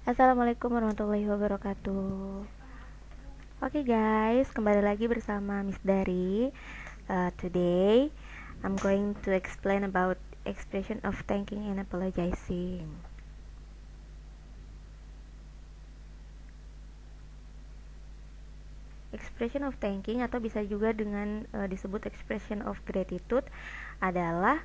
Assalamualaikum warahmatullahi wabarakatuh. Oke guys, kembali lagi bersama Miss Dari. Today, I'm going to explain about expression of thanking and apologizing. Expression of thanking atau bisa juga dengan disebut expression of gratitude adalah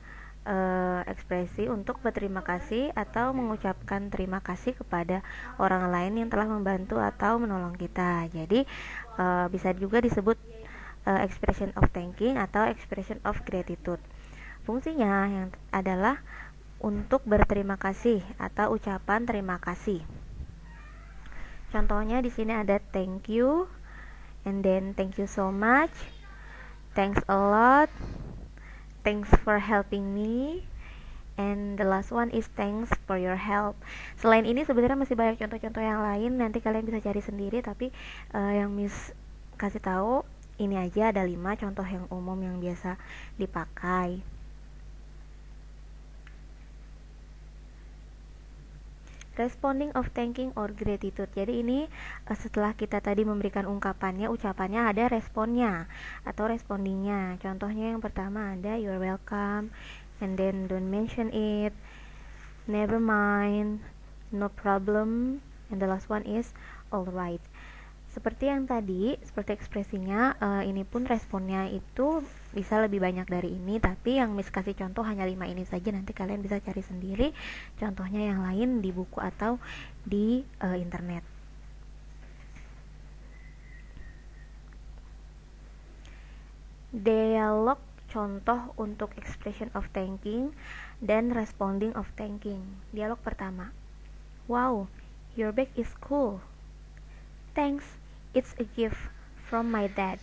ekspresi untuk berterima kasih atau mengucapkan terima kasih kepada orang lain yang telah membantu atau menolong kita. Jadi bisa juga disebut expression of thanking atau expression of gratitude. Fungsinya yang adalah untuk berterima kasih atau ucapan terima kasih. Contohnya di sini ada thank you, and then thank you so much, thanks a lot, thanks for helping me, and the last one is thanks for your help. Selain ini sebenarnya masih banyak contoh-contoh yang lain, nanti kalian bisa cari sendiri, tapi yang Miss kasih tahu ini aja ada 5 contoh yang umum yang biasa dipakai. Responding of thanking or gratitude. Jadi ini setelah kita tadi memberikan ungkapannya, ucapannya ada responnya atau respondingnya. Contohnya yang pertama ada you're welcome, and then don't mention it, never mind, no problem, and the last one is alright. Seperti yang tadi, seperti ekspresinya, ini pun responnya itu bisa lebih banyak dari ini, tapi yang Miss kasih contoh hanya 5 ini saja. Nanti kalian bisa cari sendiri contohnya yang lain di buku atau di internet. Dialog contoh untuk expression of thanking dan responding of thanking. Dialog pertama, wow, your bag is cool. Thanks, it's a gift from my dad.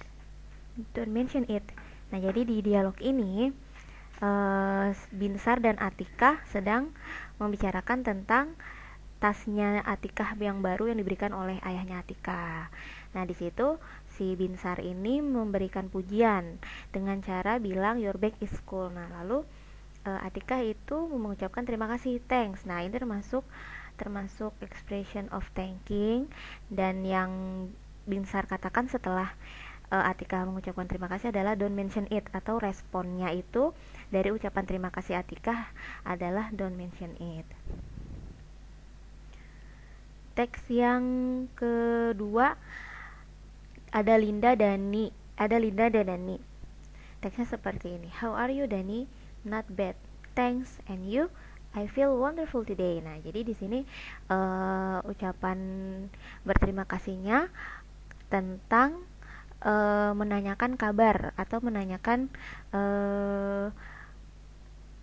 Don't mention it. Nah, jadi di dialog ini Binsar dan Atikah sedang membicarakan tentang tasnya Atikah yang baru yang diberikan oleh ayahnya Atikah. Nah, di situ si Binsar ini memberikan pujian dengan cara bilang your bag is cool. Nah, lalu Atikah itu mengucapkan terima kasih, thanks. Nah, ini termasuk expression of thanking, dan yang Binsar katakan setelah Atikah mengucapkan terima kasih adalah don't mention it, atau responnya itu dari ucapan terima kasih Atikah adalah don't mention it. Teks yang kedua ada Linda dan Dani. Teksnya seperti ini. How are you, Dani? Not bad. Thanks, and you? I feel wonderful today. Nah, jadi di sini ucapan berterima kasihnya tentang menanyakan kabar atau menanyakan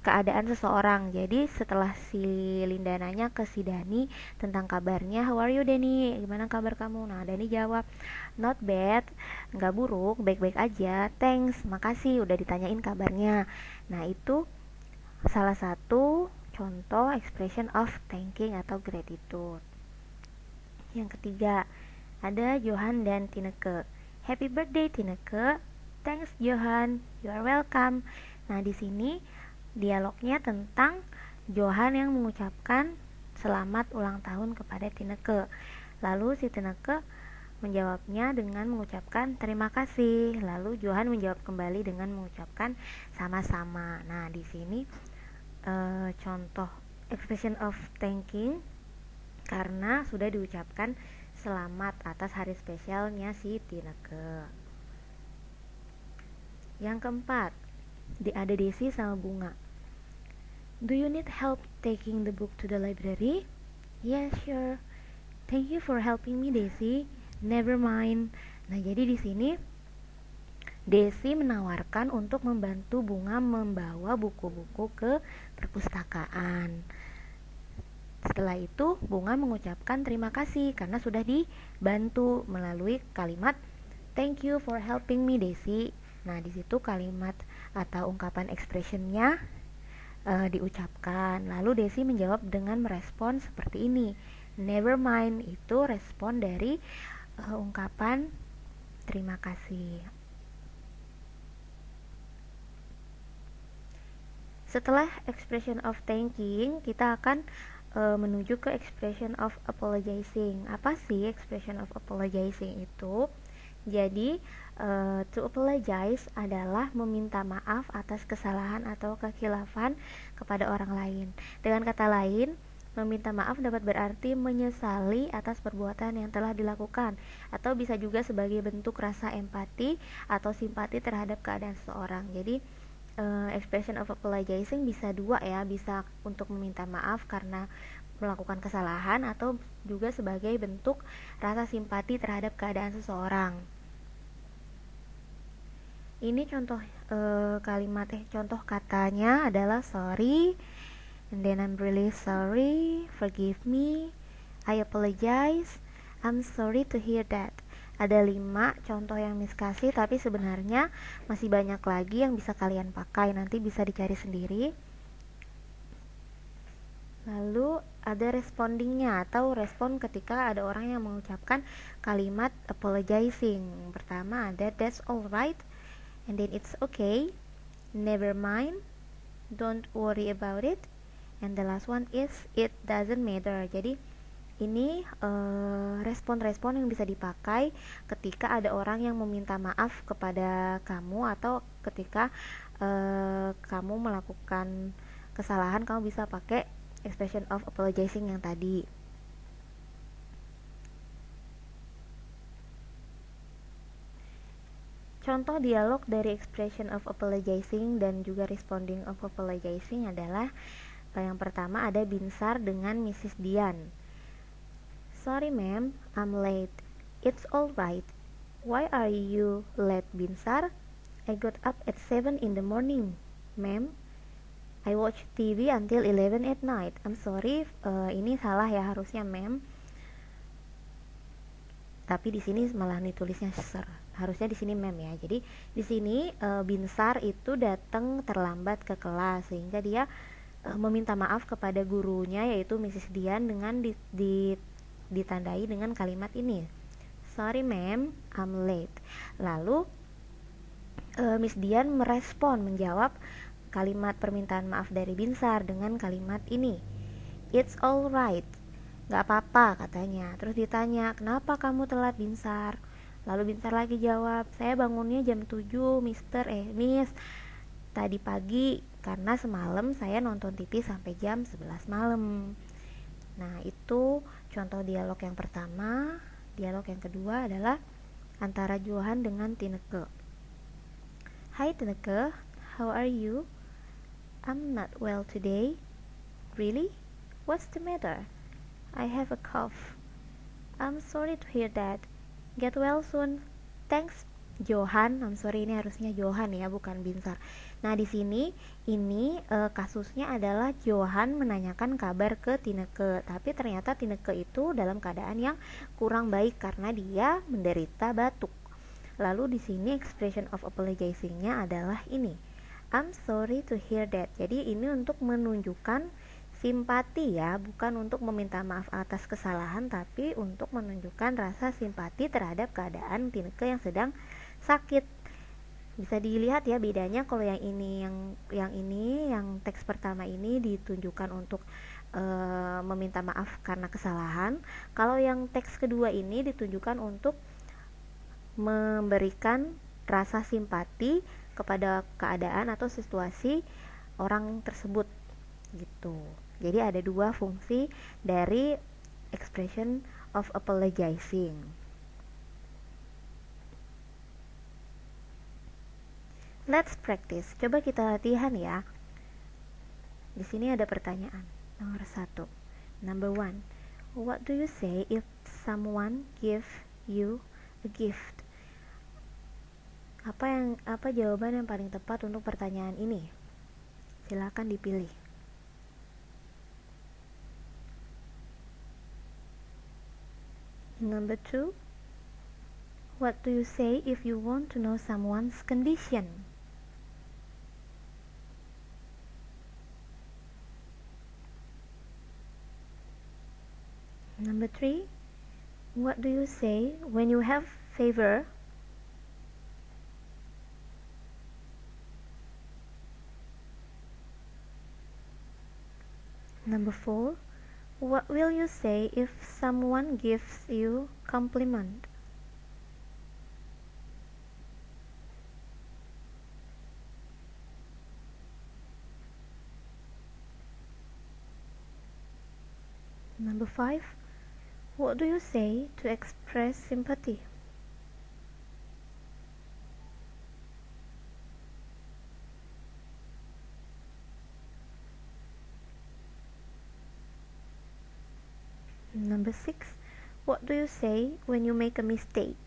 keadaan seseorang. Jadi setelah si Linda nanya ke si Dani tentang kabarnya, how are you Dani? Gimana kabar kamu? Nah, Dani jawab, not bad, nggak buruk, baik-baik aja. Thanks, makasih udah ditanyain kabarnya. Nah, itu salah satu contoh expression of thanking atau gratitude. Yang ketiga, ada Johan dan Tineke. Happy birthday Tineke. Thanks Johan, you are welcome. Nah, di sini dialognya tentang Johan yang mengucapkan selamat ulang tahun kepada Tineke. Lalu si Tineke menjawabnya dengan mengucapkan terima kasih. Lalu Johan menjawab kembali dengan mengucapkan sama-sama. Nah, di sini contoh expression of thanking karena sudah diucapkan selamat atas hari spesialnya si Tineke. Yang keempat, ada Desi sama Bunga. Do you need help taking the book to the library? Yeah, sure. Thank you for helping me, Desi. Never mind. Nah, jadi di sini Desi menawarkan untuk membantu Bunga membawa buku-buku ke perpustakaan. Setelah itu, Bunga mengucapkan terima kasih karena sudah dibantu melalui kalimat thank you for helping me, Desi. Nah, di situ kalimat atau ungkapan expressionnya diucapkan. Lalu Desi menjawab dengan merespon seperti ini. Never mind, itu respon dari ungkapan terima kasih. Setelah expression of thanking, kita akan menuju ke expression of apologizing. Apa sih expression of apologizing itu? Jadi, to apologize adalah meminta maaf atas kesalahan atau kekhilafan kepada orang lain. Dengan kata lain, meminta maaf dapat berarti menyesali atas perbuatan yang telah dilakukan, atau bisa juga sebagai bentuk rasa empati atau simpati terhadap keadaan seseorang. Jadi, expression of apologizing bisa dua ya, bisa untuk meminta maaf karena melakukan kesalahan atau juga sebagai bentuk rasa simpati terhadap keadaan seseorang. Ini contoh contoh katanya adalah sorry, and then I'm really sorry, forgive me, I apologize, I'm sorry to hear that. Ada 5 contoh yang Miss kasih, tapi sebenarnya masih banyak lagi yang bisa kalian pakai, nanti bisa dicari sendiri. Lalu ada respondingnya atau respon ketika ada orang yang mengucapkan kalimat apologizing. Pertama ada that's alright, and then it's okay, never mind, don't worry about it, and the last one is it doesn't matter. Jadi ini respon-respon yang bisa dipakai ketika ada orang yang meminta maaf kepada kamu, atau ketika kamu melakukan kesalahan, kamu bisa pakai expression of apologizing yang tadi. Contoh dialog dari expression of apologizing dan juga responding of apologizing adalah yang pertama ada Binsar dengan Mrs. Dian. Sorry ma'am, I'm late. It's alright. Why are you late, Binsar? I got up at 7 in the morning, ma'am. I watch TV until 11 at night. I'm sorry, ini salah ya, harusnya ma'am. Tapi di sini malah ditulisnya sir. Harusnya di sini ma'am ya. Jadi di sini Binsar itu datang terlambat ke kelas sehingga dia meminta maaf kepada gurunya yaitu Mrs. Dian dengan ditandai dengan kalimat ini. Sorry ma'am, I'm late. Lalu Miss Dian menjawab kalimat permintaan maaf dari Binsar dengan kalimat ini. It's alright. Gak apa-apa katanya. Terus ditanya, kenapa kamu telat Binsar? Lalu Binsar lagi jawab, saya bangunnya jam 7 Miss, tadi pagi karena semalam saya nonton TV sampai jam 11 malam. Nah itu contoh dialog yang pertama. Dialog yang kedua adalah antara Johan dengan Tineke. Hi Tineke, how are you? I'm not well today. Really? What's the matter? I have a cough. I'm sorry to hear that. Get well soon. Thanks, Johan. I'm sorry, ini harusnya Johan ya, bukan Binsar. Nah, di sini ini kasusnya adalah Johan menanyakan kabar ke Tineke, tapi ternyata Tineke itu dalam keadaan yang kurang baik karena dia menderita batuk. Lalu di sini expression of apologizing-nya adalah ini. I'm sorry to hear that. Jadi ini untuk menunjukkan simpati ya, bukan untuk meminta maaf atas kesalahan, tapi untuk menunjukkan rasa simpati terhadap keadaan Tineke yang sedang sakit. Bisa dilihat ya bedanya kalau yang teks pertama ini ditunjukkan untuk meminta maaf karena kesalahan. Kalau yang teks kedua ini ditunjukkan untuk memberikan rasa simpati kepada keadaan atau situasi orang tersebut gitu. Jadi ada 2 fungsi dari expression of apologizing. Let's practice. Coba kita latihan ya. Di sini ada pertanyaan. Nomor 1. Number 1. What do you say if someone give you a gift? Apa jawaban yang paling tepat untuk pertanyaan ini? Silakan dipilih. Number 2. What do you say if you want to know someone's condition? Number 3. What do you say when you have fever? Number 4. What will you say if someone gives you compliment? Number 5. What do you say to express sympathy? Number 6. What do you say when you make a mistake?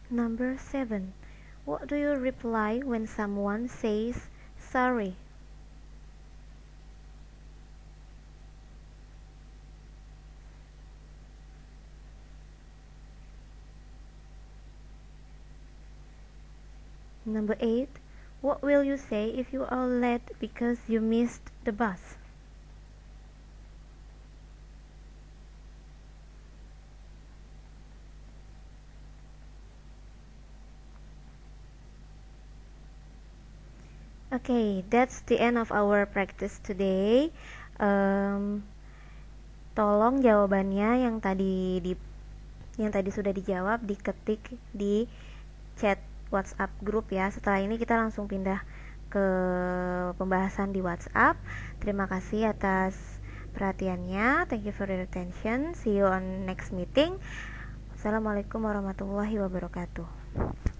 Number 7. What do you reply when someone says sorry? Number 8. What will you say if you are late because you missed the bus? Okay, that's the end of our practice today. Tolong jawabannya yang tadi sudah dijawab diketik di chat WhatsApp grup ya. Setelah ini kita langsung pindah ke pembahasan di WhatsApp. Terima kasih atas perhatiannya. Thank you for your attention. See you on next meeting. Assalamualaikum warahmatullahi wabarakatuh.